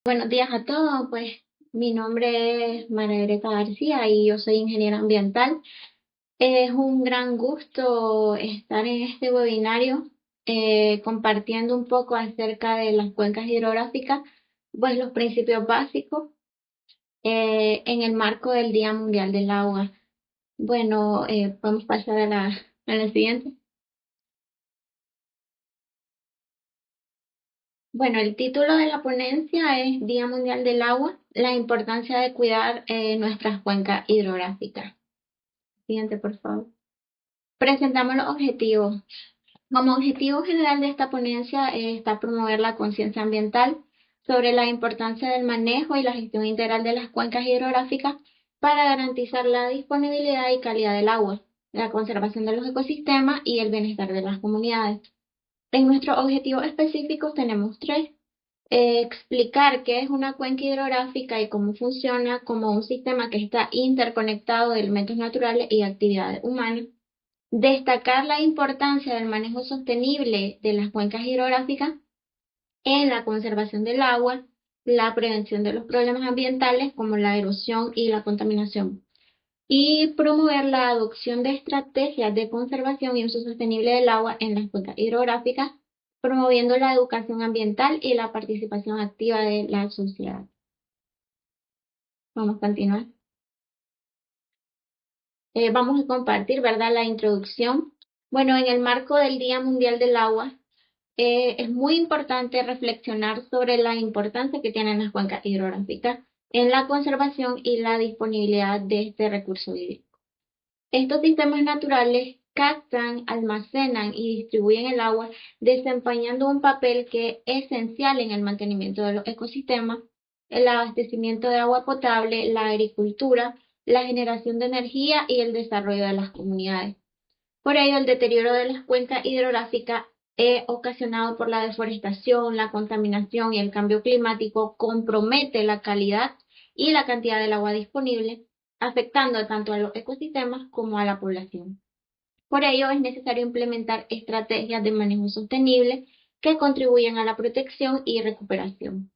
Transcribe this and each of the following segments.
Buenos días a todos, pues mi nombre es María Greta García y yo soy ingeniera ambiental. Es un gran gusto estar en este webinario compartiendo un poco acerca de las cuencas hidrográficas, pues los principios básicos en el marco del Día Mundial del Agua. Bueno, podemos pasar a la siguiente. Bueno, el título de la ponencia es Día Mundial del Agua, la importancia de cuidar nuestras cuencas hidrográficas. Siguiente, por favor. Presentamos los objetivos. Como objetivo general de esta ponencia está promover la conciencia ambiental sobre la importancia del manejo y la gestión integral de las cuencas hidrográficas para garantizar la disponibilidad y calidad del agua, la conservación de los ecosistemas y el bienestar de las comunidades. En nuestros objetivos específicos tenemos tres. Explicar qué es una cuenca hidrográfica y cómo funciona como un sistema que está interconectado de elementos naturales y actividades humanas. Destacar la importancia del manejo sostenible de las cuencas hidrográficas en la conservación del agua, la prevención de los problemas ambientales como la erosión y la contaminación, y promover la adopción de estrategias de conservación y uso sostenible del agua en las cuencas hidrográficas, promoviendo la educación ambiental y la participación activa de la sociedad. Vamos a continuar. Vamos a compartir, ¿verdad?, la introducción. Bueno, en el marco del Día Mundial del Agua, es muy importante reflexionar sobre la importancia que tienen las cuencas hidrográficas en la conservación y la disponibilidad de este recurso hídrico. Estos sistemas naturales captan, almacenan y distribuyen el agua, desempeñando un papel que es esencial en el mantenimiento de los ecosistemas, el abastecimiento de agua potable, la agricultura, la generación de energía y el desarrollo de las comunidades. Por ello, el deterioro de las cuencas hidrográficas ocasionado por la deforestación, la contaminación y el cambio climático compromete la calidad y la cantidad del agua disponible, afectando tanto a los ecosistemas como a la población. Por ello, es necesario implementar estrategias de manejo sostenible que contribuyan a la protección y recuperación.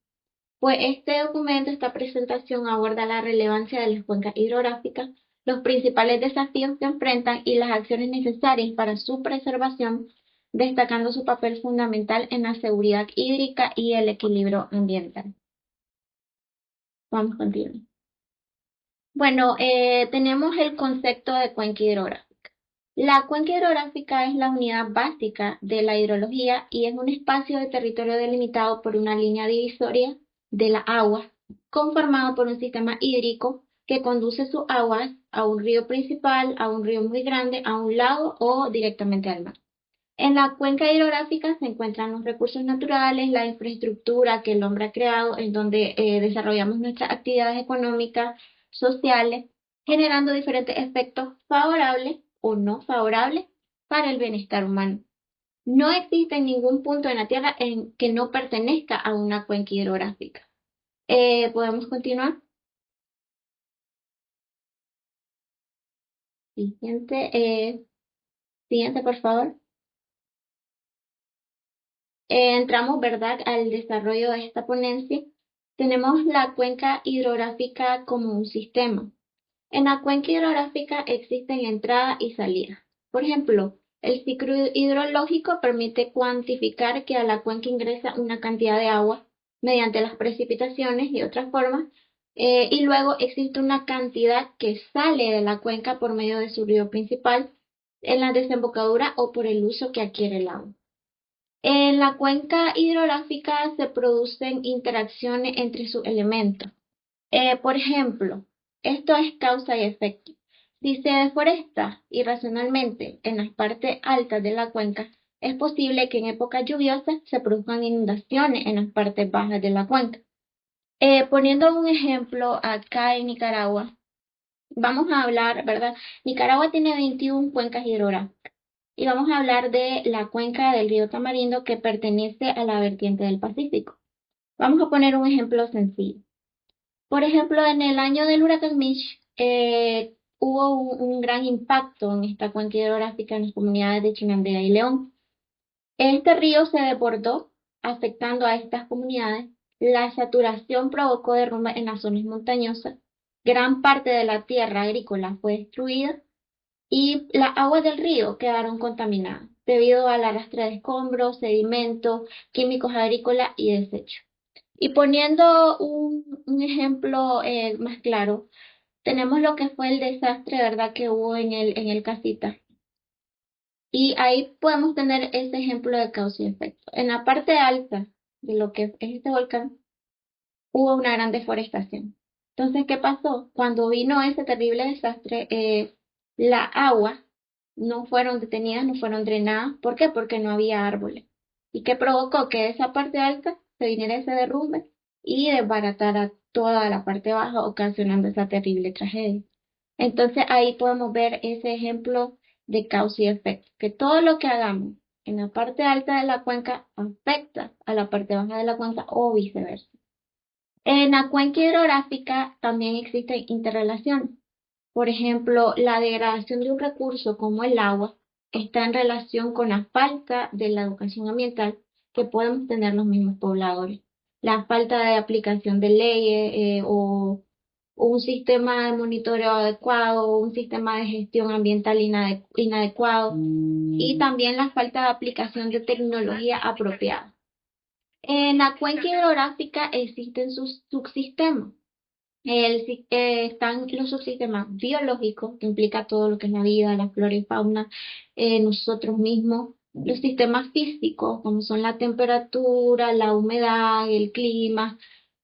Pues este documento, esta presentación aborda la relevancia de las cuencas hidrográficas, los principales desafíos que enfrentan y las acciones necesarias para su preservación, destacando su papel fundamental en la seguridad hídrica y el equilibrio ambiental. Vamos a continuar. Bueno, tenemos el concepto de cuenca hidrográfica. La cuenca hidrográfica es la unidad básica de la hidrología y es un espacio de territorio delimitado por una línea divisoria de la agua, conformado por un sistema hídrico que conduce sus aguas a un río principal, a un río muy grande, a un lago o directamente al mar. En la cuenca hidrográfica se encuentran los recursos naturales, la infraestructura que el hombre ha creado, en donde desarrollamos nuestras actividades económicas, sociales, generando diferentes efectos favorables o no favorables para el bienestar humano. No existe ningún punto en la Tierra en que no pertenezca a una cuenca hidrográfica. ¿Podemos continuar? Siguiente, siguiente, por favor. Entramos, ¿verdad?, al desarrollo de esta ponencia. Tenemos la cuenca hidrográfica como un sistema. En la cuenca hidrográfica existen entrada y salida. Por ejemplo, el ciclo hidrológico permite cuantificar que a la cuenca ingresa una cantidad de agua mediante las precipitaciones y otras formas, y luego existe una cantidad que sale de la cuenca por medio de su río principal en la desembocadura o por el uso que adquiere el agua. En la cuenca hidrográfica se producen interacciones entre sus elementos. Por ejemplo, esto es causa y efecto. Si se deforesta irracionalmente en las partes altas de la cuenca, es posible que en épocas lluviosas se produzcan inundaciones en las partes bajas de la cuenca. Poniendo un ejemplo acá en Nicaragua, vamos a hablar, ¿verdad? Nicaragua tiene 21 cuencas hidrográficas y vamos a hablar de la cuenca del río Tamarindo que pertenece a la vertiente del Pacífico. Vamos a poner un ejemplo sencillo. Por ejemplo, en el año del huracán Mitch, hubo un gran impacto en esta cuenca hidrográfica en las comunidades de Chinandega y León. Este río se desbordó, afectando a estas comunidades, La saturación provocó derrumbes en las zonas montañosas. Gran parte de la tierra agrícola fue destruida y las aguas del río quedaron contaminadas debido al arrastre de escombros, sedimentos, químicos agrícolas y desechos. Y poniendo un ejemplo más claro, tenemos lo que fue el desastre, ¿verdad?, que hubo en el Casita. Y ahí podemos tener ese ejemplo de causa y efecto. En la parte alta de lo que es este volcán, hubo una gran deforestación. Entonces, ¿qué pasó? Cuando vino ese terrible desastre, la agua no fueron detenidas, no fueron drenadas. ¿Por qué? Porque no había árboles. ¿Y qué provocó? Que esa parte alta se viniera ese derrumbe y desbaratara toda la parte baja, ocasionando esa terrible tragedia. Entonces, ahí podemos ver ese ejemplo de causa y efecto, que todo lo que hagamos en la parte alta de la cuenca afecta a la parte baja de la cuenca o viceversa. En la cuenca hidrográfica también existen interrelaciones. Por ejemplo, la degradación de un recurso como el agua está en relación con la falta de la educación ambiental que podemos tener los mismos pobladores. La falta de aplicación de leyes o un sistema de monitoreo adecuado, o un sistema de gestión ambiental inadecuado y también la falta de aplicación de tecnología apropiada. En la cuenca hidrográfica existen sus subsistemas. Están los subsistemas biológicos, que implica todo lo que es la vida, la flora y fauna, nosotros mismos. Los sistemas físicos, como son la temperatura, la humedad, el clima.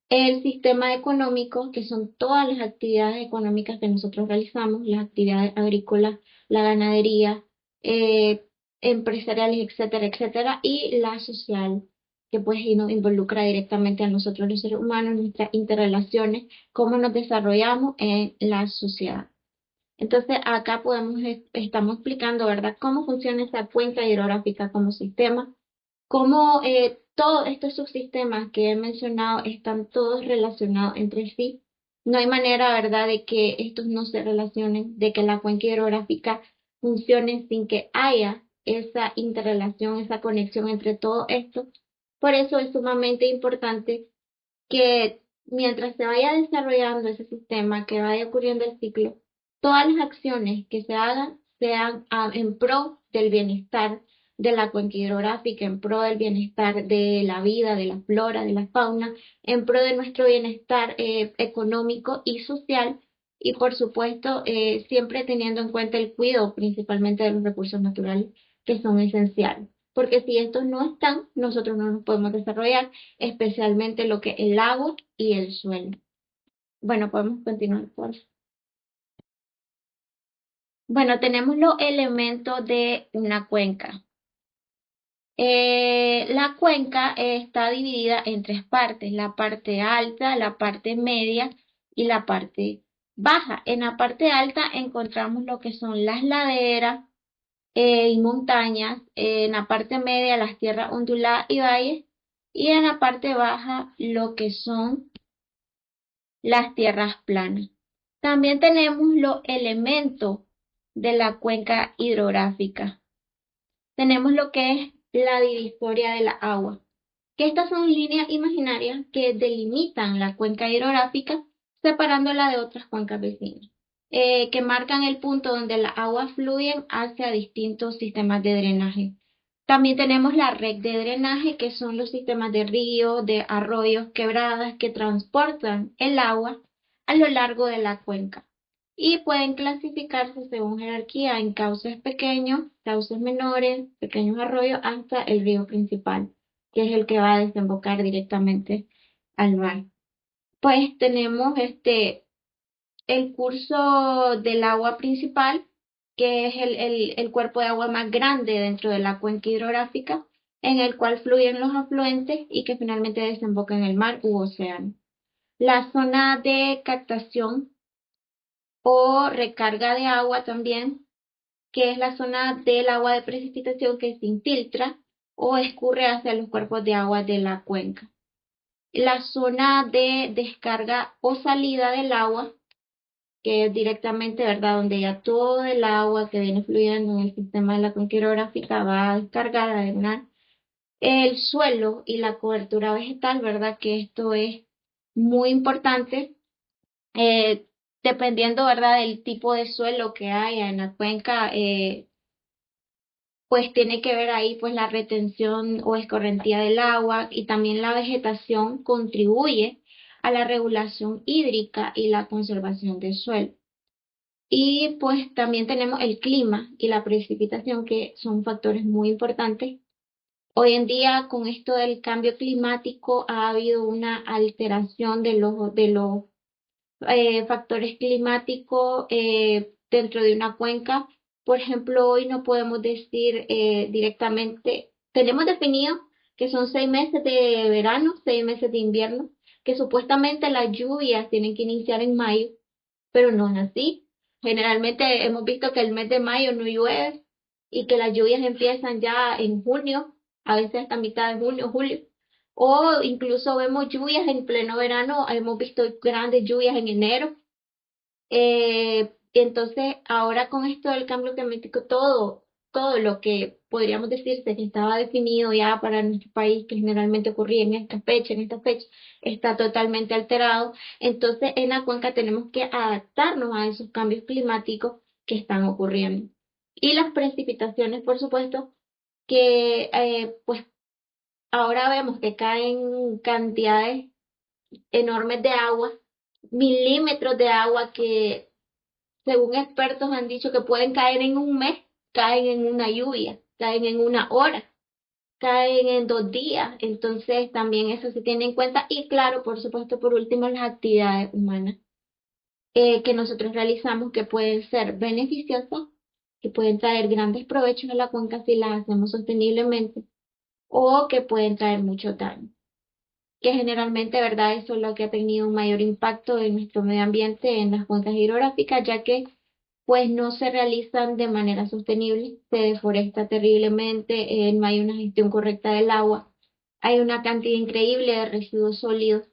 El sistema económico, que son todas las actividades económicas que nosotros realizamos, las actividades agrícolas, la ganadería, eh, empresariales, etcétera, etcétera, y la social, que pues y nos involucra directamente a nosotros los seres humanos, nuestras interrelaciones, cómo nos desarrollamos en la sociedad. Entonces, acá estamos explicando, ¿verdad?, cómo funciona esa cuenca hidrográfica como sistema, cómo todos estos subsistemas que he mencionado están todos relacionados entre sí. No hay manera, ¿verdad?, de que estos no se relacionen, de que la cuenca hidrográfica funcione sin que haya esa interrelación, esa conexión entre todo esto. Por eso es sumamente importante que mientras se vaya desarrollando ese sistema, que vaya ocurriendo el ciclo, todas las acciones que se hagan sean en pro del bienestar de la cuenca hidrográfica, en pro del bienestar de la vida, de la flora, de la fauna, en pro de nuestro bienestar económico y social, y por supuesto siempre teniendo en cuenta el cuidado principalmente de los recursos naturales que son esenciales. Porque si estos no están, nosotros no nos podemos desarrollar, especialmente lo que es el agua y el suelo. Bueno, podemos continuar, por favor. Bueno, tenemos los elementos de una cuenca. La cuenca está dividida en tres partes, la parte alta, la parte media y la parte baja. En la parte alta encontramos lo que son las laderas y montañas, en la parte media las tierras onduladas y valles, y en la parte baja lo que son las tierras planas. También tenemos los elementos de la cuenca hidrográfica. Tenemos lo que es la divisoria de la agua, que estas son líneas imaginarias que delimitan la cuenca hidrográfica separándola de otras cuencas vecinas, que marcan el punto donde las aguas fluyen hacia distintos sistemas de drenaje. También tenemos la red de drenaje, que son los sistemas de ríos, de arroyos, quebradas que transportan el agua a lo largo de la cuenca y pueden clasificarse según jerarquía en cauces pequeños, cauces menores, pequeños arroyos, hasta el río principal, que es el que va a desembocar directamente al mar. Pues tenemos el curso del agua principal, que es el cuerpo de agua más grande dentro de la cuenca hidrográfica, en el cual fluyen los afluentes y que finalmente desemboca en el mar u océano. La zona de captación o recarga de agua también, que es la zona del agua de precipitación que se infiltra o escurre hacia los cuerpos de agua de la cuenca. La zona de descarga o salida del agua, que es directamente, ¿verdad?, donde ya todo el agua que viene fluyendo en el sistema de la cuenca hidrográfica va a descargar, a drenar. El suelo y la cobertura vegetal, ¿verdad? Que esto es muy importante, eh, dependiendo, ¿verdad? Del tipo de suelo que haya en la cuenca, pues tiene que ver ahí pues la retención o escorrentía del agua y también la vegetación contribuye a la regulación hídrica y la conservación del suelo. Y pues también tenemos el clima y la precipitación, que son factores muy importantes. Hoy en día, con esto del cambio climático, ha habido una alteración de los factores climáticos dentro de una cuenca. Por ejemplo, hoy no podemos decir directamente, tenemos definido que son 6 meses de verano, 6 meses de invierno, que supuestamente las lluvias tienen que iniciar en mayo, pero no es así. Generalmente hemos visto que el mes de mayo no llueve y que las lluvias empiezan ya en junio, a veces hasta mitad de junio, julio. O incluso vemos lluvias en pleno verano, hemos visto grandes lluvias en enero. Entonces, ahora con esto del cambio climático, todo lo que podríamos decirse que estaba definido ya para nuestro país, que generalmente ocurría en esta fecha, está totalmente alterado. Entonces, en la cuenca tenemos que adaptarnos a esos cambios climáticos que están ocurriendo. Y las precipitaciones, por supuesto, que pues ahora vemos que caen cantidades enormes de agua, milímetros de agua que según expertos han dicho que pueden caer en un mes, caen en una lluvia, caen en una hora, caen en 2 días. Entonces también eso se tiene en cuenta. Y claro, por supuesto, por último, las actividades humanas que nosotros realizamos que pueden ser beneficiosas, que pueden traer grandes provechos a la cuenca si las hacemos sosteniblemente o que pueden traer mucho daño. Que generalmente, ¿verdad? Eso es lo que ha tenido un mayor impacto en nuestro medio ambiente en las cuencas hidrográficas, ya que pues no se realizan de manera sostenible, se deforesta terriblemente, no hay una gestión correcta del agua, hay una cantidad increíble de residuos sólidos,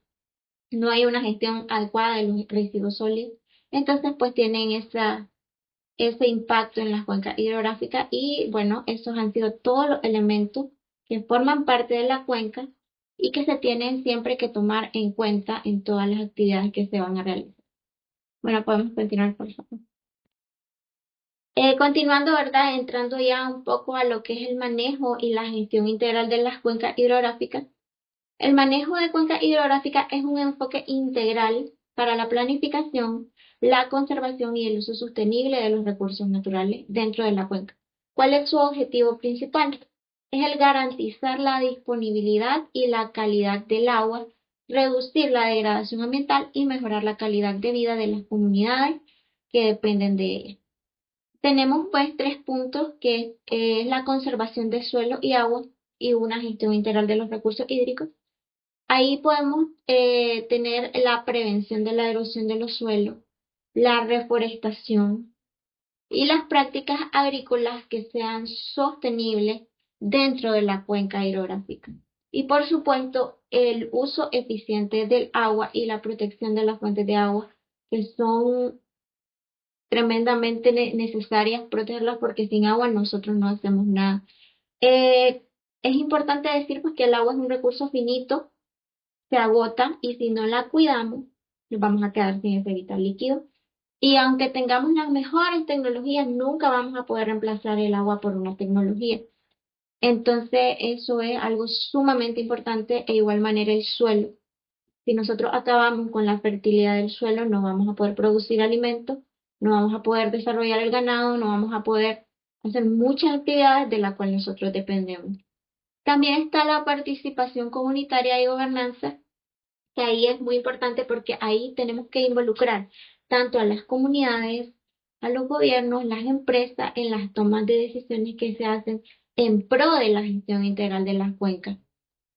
no hay una gestión adecuada de los residuos sólidos, entonces pues tienen ese impacto en las cuencas hidrográficas y bueno, esos han sido todos los elementos que forman parte de la cuenca y que se tienen siempre que tomar en cuenta en todas las actividades que se van a realizar. Bueno, podemos continuar, por favor. Continuando, ¿verdad? Entrando ya un poco a lo que es el manejo y la gestión integral de las cuencas hidrográficas. El manejo de cuencas hidrográficas es un enfoque integral para la planificación, la conservación y el uso sostenible de los recursos naturales dentro de la cuenca. ¿Cuál es su objetivo principal? Es el garantizar la disponibilidad y la calidad del agua, reducir la degradación ambiental y mejorar la calidad de vida de las comunidades que dependen de ella. Tenemos pues 3 puntos que es la conservación de suelo y agua y una gestión integral de los recursos hídricos. Ahí podemos tener la prevención de la erosión de los suelos, la reforestación y las prácticas agrícolas que sean sostenibles dentro de la cuenca hidrográfica. Y por supuesto, el uso eficiente del agua y la protección de las fuentes de agua, que son tremendamente necesarias protegerlas porque sin agua nosotros no hacemos nada. Eh, es importante decir pues que el agua es un recurso finito, se agota y si no la cuidamos nos vamos a quedar sin ese vital líquido. Y aunque tengamos las mejores tecnologías, nunca vamos a poder reemplazar el agua por una tecnología. Entonces, eso es algo sumamente importante e igual manera el suelo. Si nosotros acabamos con la fertilidad del suelo, no vamos a poder producir alimentos, no vamos a poder desarrollar el ganado, no vamos a poder hacer muchas actividades de las cuales nosotros dependemos. También está la participación comunitaria y gobernanza, que ahí es muy importante porque ahí tenemos que involucrar tanto a las comunidades, a los gobiernos, las empresas en las tomas de decisiones que se hacen en pro de la gestión integral de las cuencas.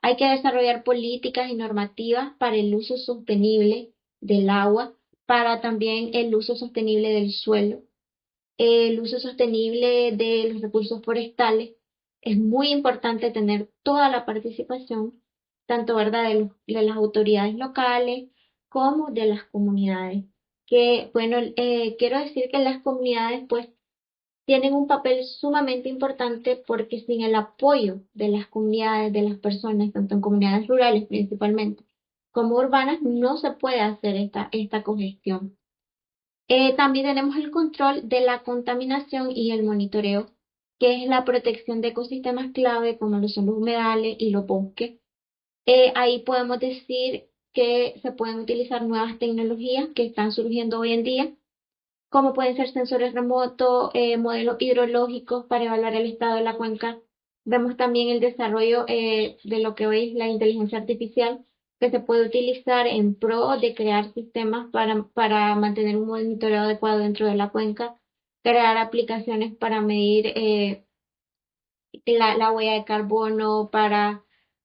Hay que desarrollar políticas y normativas para el uso sostenible del agua, para también el uso sostenible del suelo, el uso sostenible de los recursos forestales. Es muy importante tener toda la participación, tanto ¿verdad? De las autoridades locales como de las comunidades. Que, bueno, quiero decir que las comunidades, pues, tienen un papel sumamente importante porque sin el apoyo de las comunidades, de las personas, tanto en comunidades rurales principalmente, como urbanas, no se puede hacer esta cogestión. También tenemos el control de la contaminación y el monitoreo, que es la protección de ecosistemas clave como lo son los humedales y los bosques. Ahí podemos decir que se pueden utilizar nuevas tecnologías que están surgiendo hoy en día, como pueden ser sensores remotos, modelos hidrológicos para evaluar el estado de la cuenca. Vemos también el desarrollo de lo que hoy es la inteligencia artificial, que se puede utilizar en pro de crear sistemas para mantener un monitoreo adecuado dentro de la cuenca, crear aplicaciones para medir la huella de carbono, para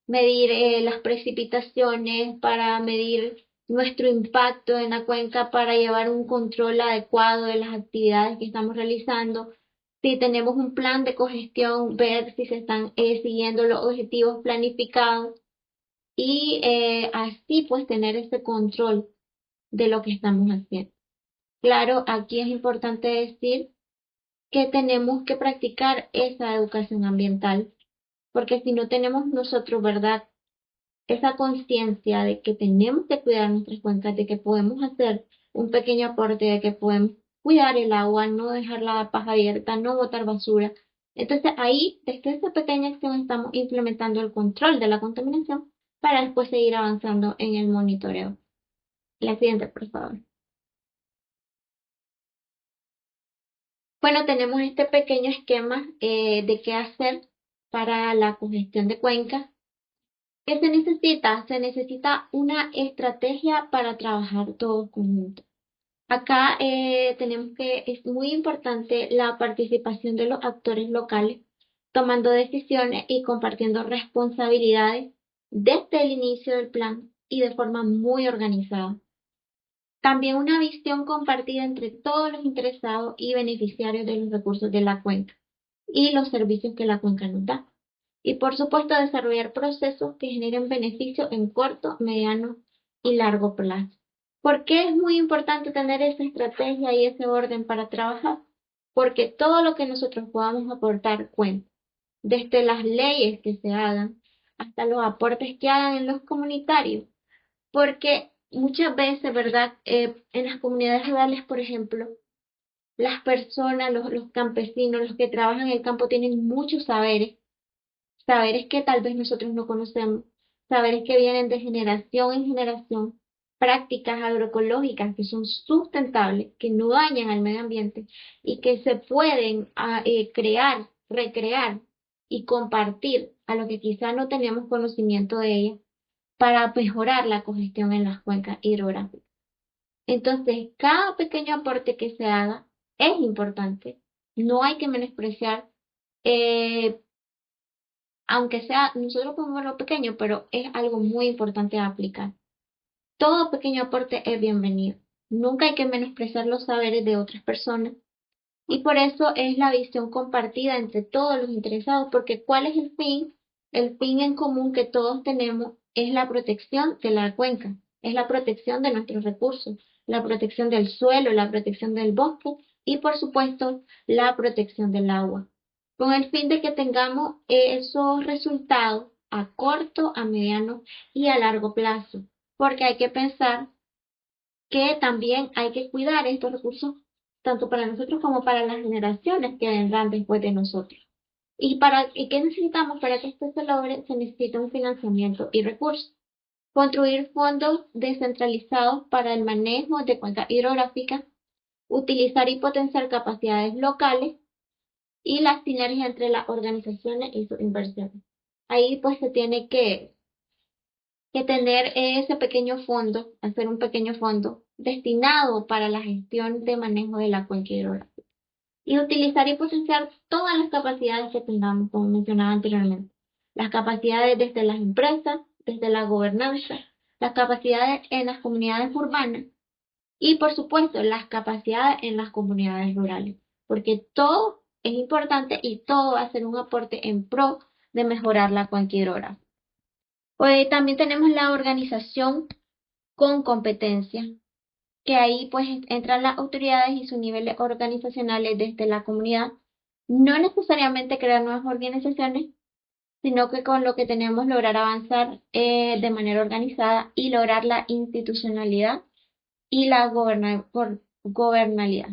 medir las precipitaciones, para medir nuestro impacto en la cuenca, para llevar un control adecuado de las actividades que estamos realizando. Si tenemos un plan de cogestión, ver si se están siguiendo los objetivos planificados y así pues tener ese control de lo que estamos haciendo. Claro, aquí es importante decir que tenemos que practicar esa educación ambiental porque si no tenemos nosotros, ¿verdad? Esa conciencia de que tenemos que cuidar nuestras cuencas, de que podemos hacer un pequeño aporte, de que podemos cuidar el agua, no dejar la paja abierta, no botar basura. Entonces ahí, desde esa pequeña acción, estamos implementando el control de la contaminación para después seguir avanzando en el monitoreo. La siguiente, por favor. Bueno, tenemos este pequeño esquema de qué hacer para la congestión de cuencas. ¿Qué se necesita? Se necesita una estrategia para trabajar todos juntos. Acá tenemos que es muy importante la participación de los actores locales, tomando decisiones y compartiendo responsabilidades desde el inicio del plan y de forma muy organizada. También una visión compartida entre todos los interesados y beneficiarios de los recursos de la cuenca y los servicios que la cuenca nos da. Y por supuesto, desarrollar procesos que generen beneficios en corto, mediano y largo plazo. ¿Por qué es muy importante tener esa estrategia y ese orden para trabajar? Porque todo lo que nosotros podamos aportar cuenta, desde las leyes que se hagan hasta los aportes que hagan en los comunitarios, porque muchas veces, ¿verdad? En las comunidades rurales, por ejemplo, las personas, los campesinos, los que trabajan en el campo tienen muchos saberes que tal vez nosotros no conocemos, saberes que vienen de generación en generación, prácticas agroecológicas que son sustentables, que no dañan al medio ambiente y que se pueden crear, recrear y compartir a lo que quizá no tenemos conocimiento de ellas para mejorar la congestión en las cuencas hidrográficas. Entonces, cada pequeño aporte que se haga es importante. No hay que menospreciar eh, aunque sea, nosotros podemos verlo pequeño, pero es algo muy importante a aplicar. Todo pequeño aporte es bienvenido. Nunca hay que menospreciar los saberes de otras personas. Y por eso es la visión compartida entre todos los interesados, porque ¿cuál es el fin? El fin en común que todos tenemos es la protección de la cuenca, es la protección de nuestros recursos, la protección del suelo, la protección del bosque y por supuesto la protección del agua, con el fin de que tengamos esos resultados a corto, a mediano y a largo plazo, porque hay que pensar que también hay que cuidar estos recursos tanto para nosotros como para las generaciones que vendrán después de nosotros. ¿Y qué necesitamos para que esto se logre? Se necesita un financiamiento y recursos. Construir fondos descentralizados para el manejo de cuencas hidrográficas, utilizar y potenciar capacidades locales y las sinergias entre las organizaciones y sus inversiones. Ahí pues se tiene que tener ese pequeño fondo, hacer un pequeño fondo destinado para la gestión de manejo de la cuenca hidrográfica y utilizar y potenciar todas las capacidades que tengamos, como mencionaba anteriormente. Las capacidades desde las empresas, desde la gobernanza, las capacidades en las comunidades urbanas y, por supuesto, las capacidades en las comunidades rurales, porque todo es importante y todo va a ser un aporte en pro de mejorar la cuenca hidrográfica. Pues también tenemos la organización con competencia, que ahí pues entran las autoridades y sus niveles organizacionales desde la comunidad No necesariamente crear nuevas organizaciones, sino que con lo que tenemos lograr avanzar de manera organizada y lograr la institucionalidad y la gobernabilidad.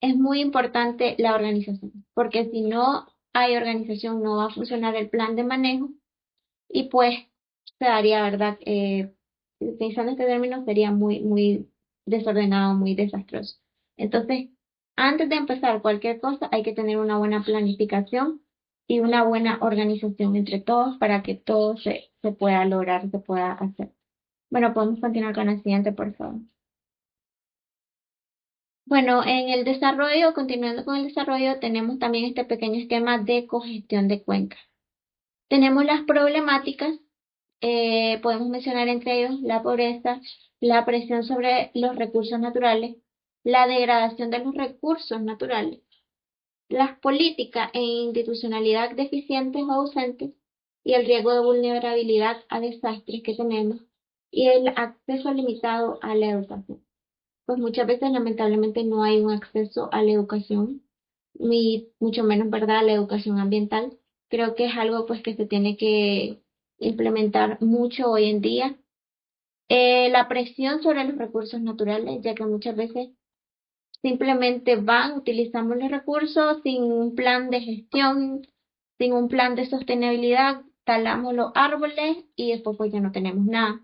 Es muy importante la organización, porque si no hay organización no va a funcionar el plan de manejo y pues se daría, ¿verdad? Utilizando este término sería muy desordenado, muy desastroso. Entonces, antes de empezar cualquier cosa, hay que tener una buena planificación y una buena organización entre todos para que todo se pueda lograr, se pueda hacer. Bueno, podemos continuar con el siguiente, por favor. Bueno, en el desarrollo, continuando con el desarrollo, tenemos también este pequeño esquema de cogestión de cuencas. Tenemos las problemáticas, podemos mencionar entre ellos la pobreza, la presión sobre los recursos naturales, la degradación de los recursos naturales, las políticas e institucionalidad deficientes o ausentes y el riesgo de vulnerabilidad a desastres que tenemos y el acceso limitado a la educación. Pues muchas veces lamentablemente no hay un acceso a la educación, ni mucho menos, ¿verdad?, a la educación ambiental. Creo que es algo pues que se tiene que implementar mucho hoy en día. La presión sobre los recursos naturales, ya que muchas veces simplemente utilizamos los recursos sin un plan de gestión, sin un plan de sostenibilidad, talamos los árboles y después pues ya no tenemos nada.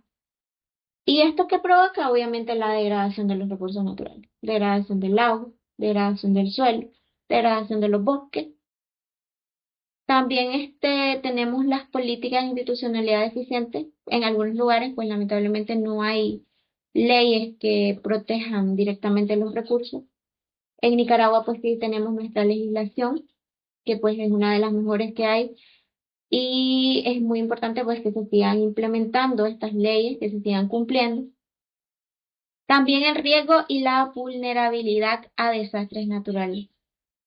¿Y esto qué provoca? Obviamente la degradación de los recursos naturales, degradación del agua, degradación del suelo, degradación de los bosques. También tenemos las políticas de institucionalidad eficientes. En algunos lugares, pues lamentablemente no hay leyes que protejan directamente los recursos. En Nicaragua, pues sí tenemos nuestra legislación, que pues es una de las mejores que hay. Y es muy importante pues que se sigan implementando estas leyes, que se sigan cumpliendo. También el riesgo y la vulnerabilidad a desastres naturales.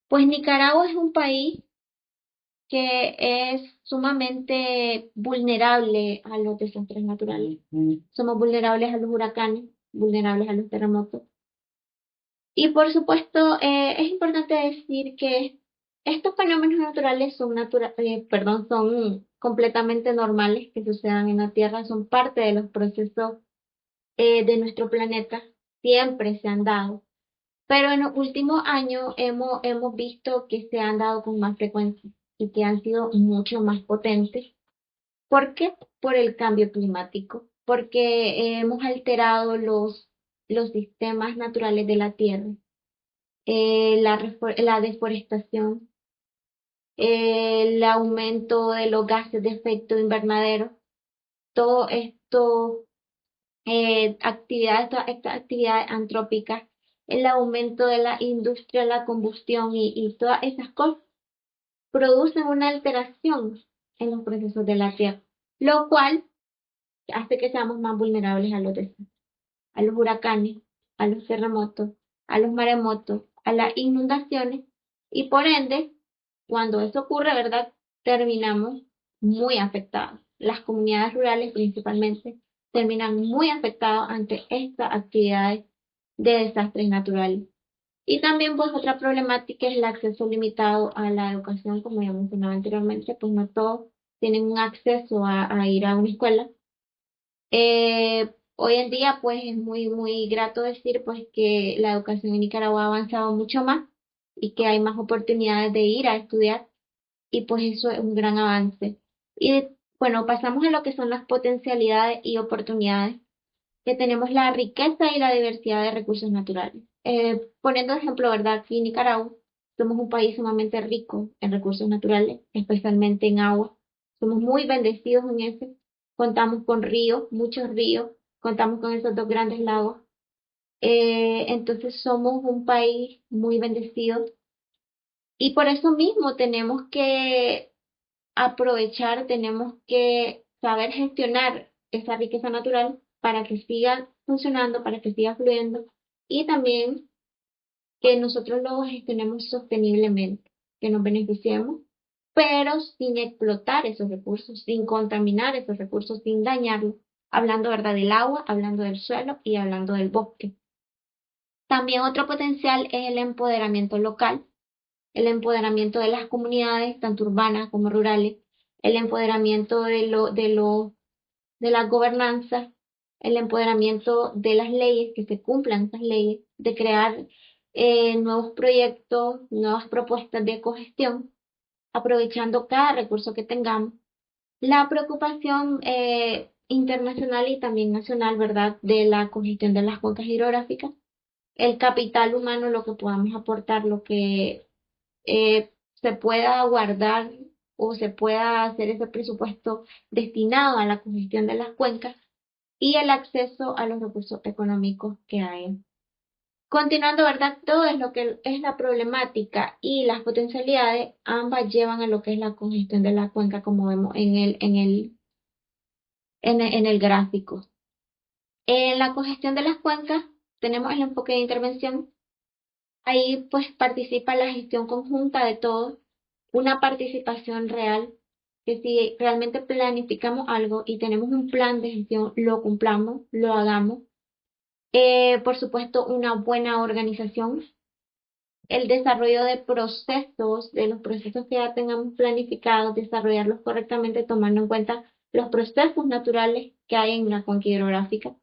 Pues Nicaragua es un país que es sumamente vulnerable a los desastres naturales. Somos vulnerables a los huracanes, vulnerables a los terremotos. Y por supuesto, es importante decir que estos fenómenos naturales son completamente normales que sucedan en la Tierra, son parte de los procesos de nuestro planeta, siempre se han dado. Pero en los últimos años hemos visto que se han dado con más frecuencia y que han sido mucho más potentes. ¿Por qué? Por el cambio climático, porque hemos alterado los sistemas naturales de la Tierra, la deforestación, el aumento de los gases de efecto invernadero, todo esto estas actividades antrópicas, el aumento de la industria, la combustión y todas esas cosas producen una alteración en los procesos de la Tierra, lo cual hace que seamos más vulnerables a los desastres, a los huracanes, a los terremotos, a los maremotos, a las inundaciones y por ende, cuando eso ocurre, ¿verdad? Terminamos muy afectados. Las comunidades rurales principalmente terminan muy afectados ante estas actividades de desastres naturales. Y también pues otra problemática es el acceso limitado a la educación, como ya mencionaba anteriormente, pues no todos tienen un acceso a ir a una escuela. Hoy en día pues es muy grato decir pues que la educación en Nicaragua ha avanzado mucho más y que hay más oportunidades de ir a estudiar y pues eso es un gran avance. Y bueno, pasamos a lo que son las potencialidades y oportunidades, que tenemos la riqueza y la diversidad de recursos naturales. Poniendo ejemplo, ¿verdad? Aquí en Nicaragua somos un país sumamente rico en recursos naturales, especialmente en agua. Somos muy bendecidos en eso. Contamos con ríos, muchos ríos, contamos con esos dos grandes lagos. Entonces somos un país muy bendecido y por eso mismo tenemos que aprovechar, tenemos que saber gestionar esa riqueza natural para que siga funcionando, para que siga fluyendo y también que nosotros lo gestionemos sosteniblemente, que nos beneficiemos, pero sin explotar esos recursos, sin contaminar esos recursos, sin dañarlos, hablando, ¿verdad?, del agua, hablando del suelo y hablando del bosque. También otro potencial es el empoderamiento local. el empoderamiento de las comunidades, tanto urbanas como rurales, el empoderamiento de la gobernanza, el empoderamiento de las leyes, que se cumplan esas leyes, de crear nuevos proyectos, nuevas propuestas de cogestión, aprovechando cada recurso que tengamos. La preocupación internacional y también nacional, ¿verdad?, de la cogestión de las cuencas hidrográficas, el capital humano, lo que podamos aportar, lo que se pueda guardar o se pueda hacer ese presupuesto destinado a la cogestión de las cuencas y el acceso a los recursos económicos que hay. Continuando, ¿verdad? Todo es lo que es la problemática y las potencialidades, ambas llevan a lo que es la congestión de la cuenca, como vemos en el gráfico. En la congestión de las cuencas tenemos el enfoque de intervención. Ahí pues participa la gestión conjunta de todos, una participación real, que si realmente planificamos algo y tenemos un plan de gestión, lo cumplamos, lo hagamos. Por supuesto, una buena organización, el desarrollo de procesos, de los procesos que ya tengamos planificados, desarrollarlos correctamente tomando en cuenta los procesos naturales que hay en una cuenca hidrográfica.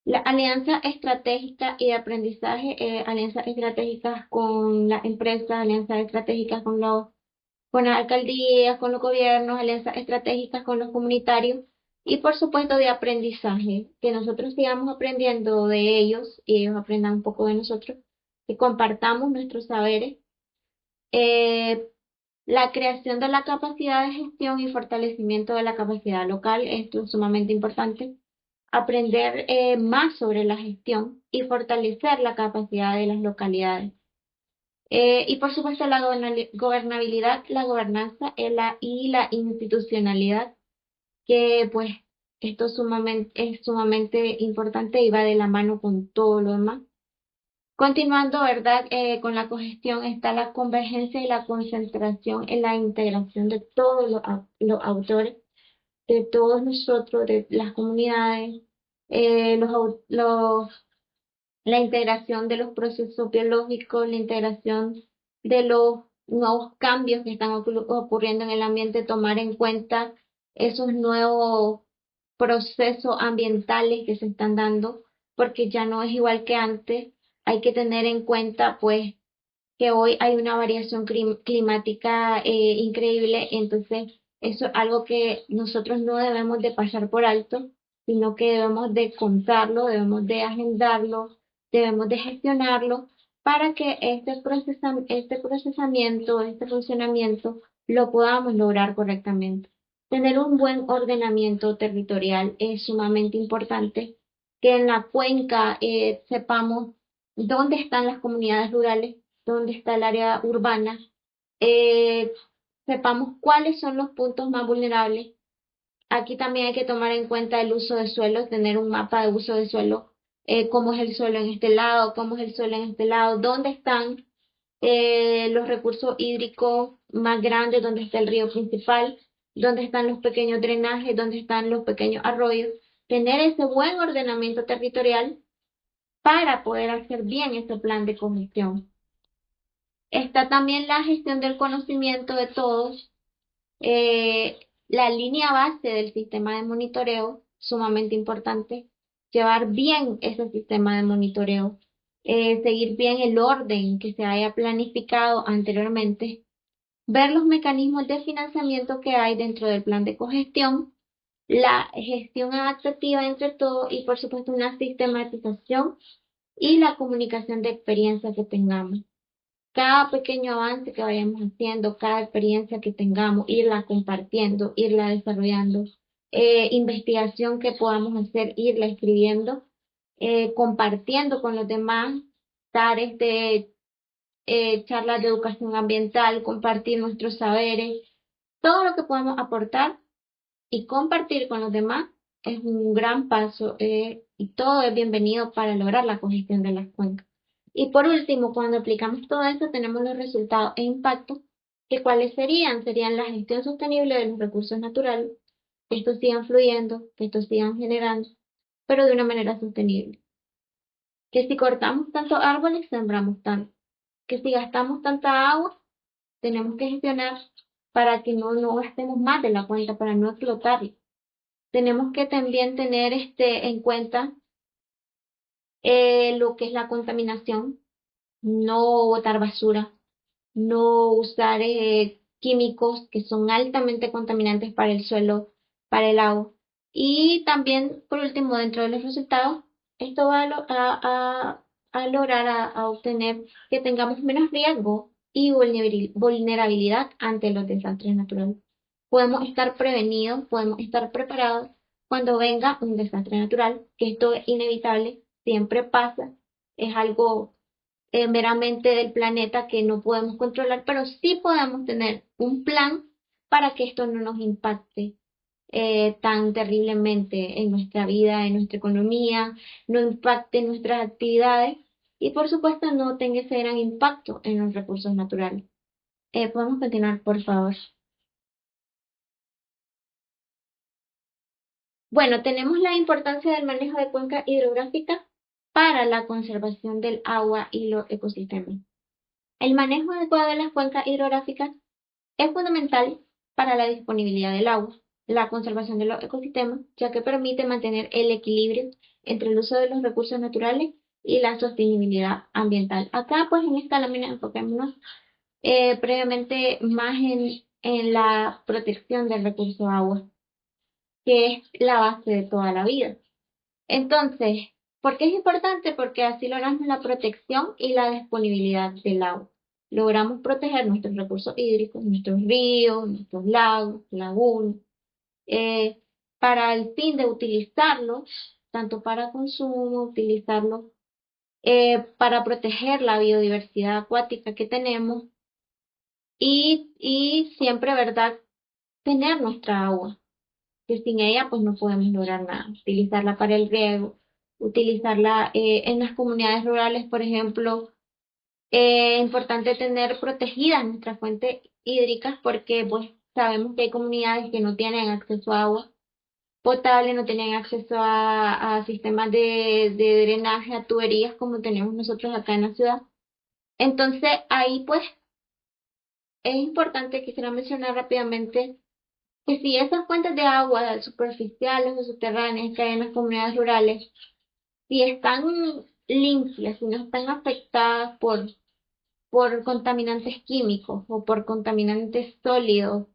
La alianza estratégica y de aprendizaje, alianzas estratégicas con las empresas, alianzas estratégicas con las alcaldías, con los gobiernos, alianzas estratégicas con los comunitarios y por supuesto de aprendizaje, que nosotros sigamos aprendiendo de ellos y ellos aprendan un poco de nosotros, que compartamos nuestros saberes. Eh, la creación de la capacidad de gestión y fortalecimiento de la capacidad local, esto es sumamente importante. Aprender más sobre la gestión y fortalecer la capacidad de las localidades. Y por supuesto la gobernabilidad, la gobernanza y la institucionalidad, que pues esto es sumamente importante y va de la mano con todo lo demás. Continuando, ¿verdad? Con la cogestión está la convergencia y la concentración en la integración de todos los autores, de todos nosotros, de las comunidades, la integración de los procesos biológicos, la integración de los nuevos cambios que están ocurriendo en el ambiente, tomar en cuenta esos nuevos procesos ambientales que se están dando, porque ya no es igual que antes. Hay que tener en cuenta, pues, que hoy hay una variación climática increíble, entonces eso es algo que nosotros no debemos de pasar por alto, sino que debemos de contarlo, debemos de agendarlo, debemos de gestionarlo para que este procesamiento, este funcionamiento lo podamos lograr correctamente. Tener un buen ordenamiento territorial es sumamente importante, que en la cuenca sepamos dónde están las comunidades rurales, dónde está el área urbana, eh, sepamos cuáles son los puntos más vulnerables. Aquí también hay que tomar en cuenta el uso de suelo, tener un mapa de uso de suelo, cómo es el suelo en este lado, cómo es el suelo en este lado, dónde están los recursos hídricos más grandes, dónde está el río principal, dónde están los pequeños drenajes, dónde están los pequeños arroyos. Tener ese buen ordenamiento territorial para poder hacer bien este plan de cogestión. Está también la gestión del conocimiento de todos, la línea base del sistema de monitoreo, sumamente importante, llevar bien ese sistema de monitoreo, seguir bien el orden que se haya planificado anteriormente, ver los mecanismos de financiamiento que hay dentro del plan de cogestión, la gestión adaptativa entre todos y por supuesto una sistematización y la comunicación de experiencia que tengamos. Cada pequeño avance que vayamos haciendo, cada experiencia que tengamos, irla compartiendo, irla desarrollando, investigación que podamos hacer, irla escribiendo, compartiendo con los demás, dar charlas de educación ambiental, compartir nuestros saberes, todo lo que podamos aportar y compartir con los demás es un gran paso y todo es bienvenido para lograr la cogestión de las cuencas. Y por último, cuando aplicamos todo eso, tenemos los resultados e impactos, que cuáles serían, serían la gestión sostenible de los recursos naturales, que estos sigan fluyendo, que estos sigan generando, pero de una manera sostenible. Que si cortamos tantos árboles, sembramos tanto. Que si gastamos tanta agua, Tenemos que gestionar para que no gastemos más de la cuenta, para no explotarlo. Tenemos que también tener en cuenta lo que es la contaminación, no botar basura, no usar químicos que son altamente contaminantes para el suelo, para el agua. Y también, por último, dentro de los resultados, esto va a lograr a obtener que tengamos menos riesgo y vulnerabilidad ante los desastres naturales. Podemos estar prevenidos, podemos estar preparados cuando venga un desastre natural, que esto es inevitable, siempre pasa, es algo meramente del planeta que no podemos controlar, pero sí podemos tener un plan para que esto no nos impacte tan terriblemente en nuestra vida, en nuestra economía, no impacte en nuestras actividades y por supuesto no tenga ese gran impacto en los recursos naturales. Podemos continuar, por favor. Bueno, tenemos la importancia del manejo de cuencas hidrográficas para la conservación del agua y los ecosistemas. El manejo adecuado de las cuencas hidrográficas es fundamental para la disponibilidad del agua, la conservación de los ecosistemas, ya que permite mantener el equilibrio entre el uso de los recursos naturales y la sostenibilidad ambiental. Acá, pues en esta lámina enfoquémonos previamente más en la protección del recurso agua, que es la base de toda la vida. Entonces, ¿por qué es importante? Porque así logramos la protección y la disponibilidad del agua. Logramos proteger nuestros recursos hídricos, nuestros ríos, nuestros lagos, lagunas, eh, para el fin de utilizarlos, tanto para consumo, utilizarlos para proteger la biodiversidad acuática que tenemos y siempre, ¿verdad?, tener nuestra agua que sin ella pues no podemos lograr nada. Utilizarla para el riego, utilizarla en las comunidades rurales, por ejemplo, es importante tener protegidas nuestras fuentes hídricas porque pues sabemos que hay comunidades que no tienen acceso a agua potable, no tienen acceso a sistemas de drenaje, a tuberías como tenemos nosotros acá en la ciudad. Entonces ahí pues es importante, quisiera mencionar rápidamente que si esas fuentes de agua superficiales o subterráneas que hay en las comunidades rurales, si están limpias, si no están afectadas por contaminantes químicos o por contaminantes sólidos,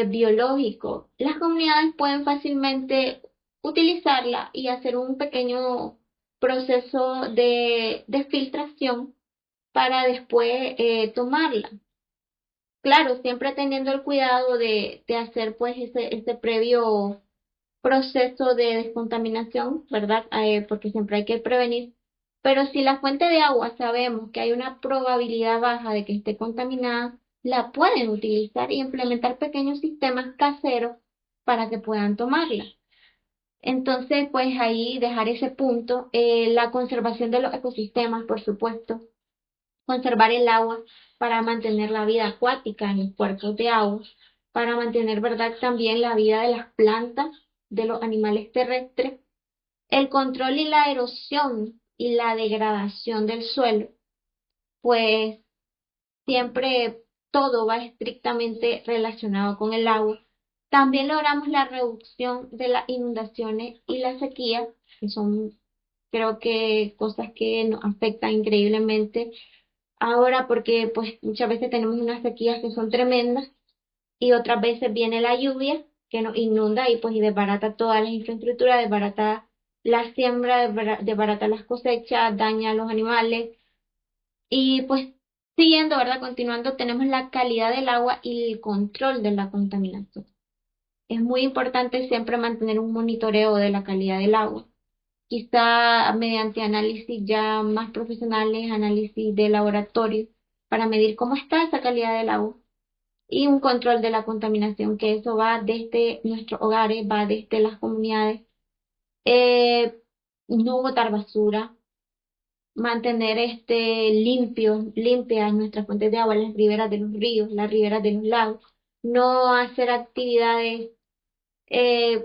biológicos, las comunidades pueden fácilmente utilizarla y hacer un pequeño proceso de filtración para después tomarla. Claro, siempre teniendo el cuidado de hacer pues ese previo proceso de descontaminación, ¿verdad? Porque siempre hay que prevenir. Pero si la fuente de agua sabemos que hay una probabilidad baja de que esté contaminada, la pueden utilizar y implementar pequeños sistemas caseros para que puedan tomarla. Entonces, pues ahí dejar ese punto, la conservación de los ecosistemas, por supuesto, conservar el agua para mantener la vida acuática en los cuerpos de agua, para mantener, ¿verdad?, también la vida de las plantas, de los animales terrestres, el control y la erosión y la degradación del suelo, pues siempre todo va estrictamente relacionado con el agua. También logramos la reducción de las inundaciones y la sequía, que son creo que cosas que nos afectan increíblemente ahora porque pues muchas veces tenemos unas sequías que son tremendas y otras veces viene la lluvia que nos inunda y pues y desbarata todas las infraestructuras, desbarata la siembra, desbarata las cosechas, daña a los animales y pues siguiendo, ¿verdad? Continuando, tenemos la calidad del agua y el control de la contaminación. Es muy importante siempre mantener un monitoreo de la calidad del agua quizá mediante análisis ya más profesionales, análisis de laboratorio, para medir cómo está esa calidad del agua y un control de la contaminación, que eso va desde nuestros hogares, va desde las comunidades. Eh, no botar basura, mantener limpias nuestras fuentes de agua, las riberas de los ríos, las riberas de los lagos, no hacer actividades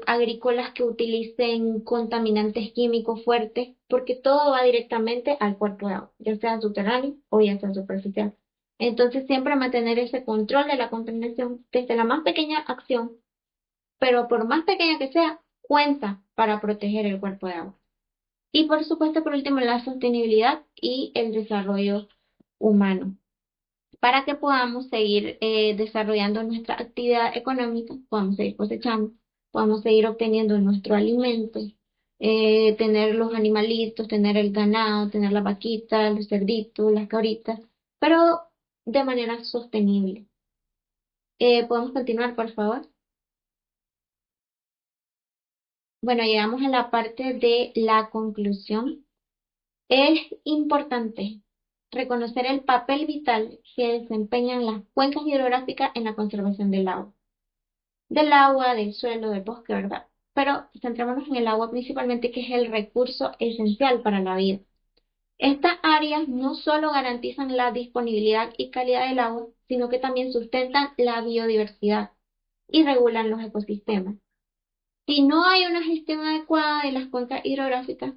agrícolas que utilicen contaminantes químicos fuertes, porque todo va directamente al cuerpo de agua, ya sea subterráneo o ya sea superficial. Entonces, siempre mantener ese control de la contaminación desde la más pequeña acción, pero por más pequeña que sea, cuenta para proteger el cuerpo de agua. Y por supuesto, por último, la sostenibilidad y el desarrollo humano. Para que podamos seguir desarrollando nuestra actividad económica, podamos seguir cosechando, podamos seguir obteniendo nuestro alimento, tener los animalitos, tener el ganado, tener las vaquitas, los cerditos, las cabritas, pero de manera sostenible. ¿Podemos continuar, por favor? Bueno, llegamos a la parte de la conclusión. Es importante reconocer el papel vital que desempeñan las cuencas hidrográficas en la conservación del agua, del suelo, del bosque, ¿verdad? Pero centrémonos en el agua principalmente, que es el recurso esencial para la vida. Estas áreas no solo garantizan la disponibilidad y calidad del agua, sino que también sustentan la biodiversidad y regulan los ecosistemas. Si no hay una gestión adecuada de las cuencas hidrográficas,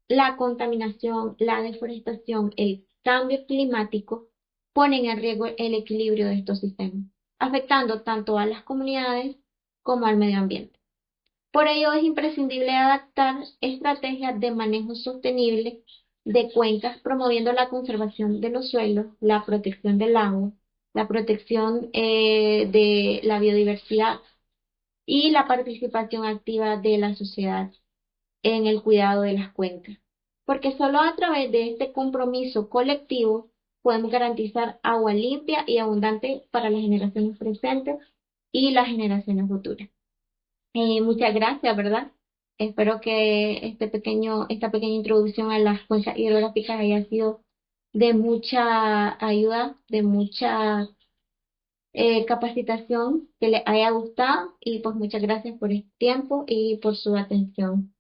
la contaminación, la deforestación, el cambio climático ponen en riesgo el equilibrio de estos sistemas, afectando tanto a las comunidades como al medio ambiente. Por ello es imprescindible adaptar estrategias de manejo sostenible de cuencas, promoviendo la conservación de los suelos, la protección del agua, la protección de la biodiversidad y la participación activa de la sociedad en el cuidado de las cuencas. Porque solo a través de este compromiso colectivo podemos garantizar agua limpia y abundante para las generaciones presentes y las generaciones futuras. Muchas gracias, ¿verdad? Espero que esta pequeña introducción a las cuencas hidrográficas haya sido de mucha ayuda, de mucha capacitación, que les haya gustado y pues muchas gracias por el tiempo y por su atención.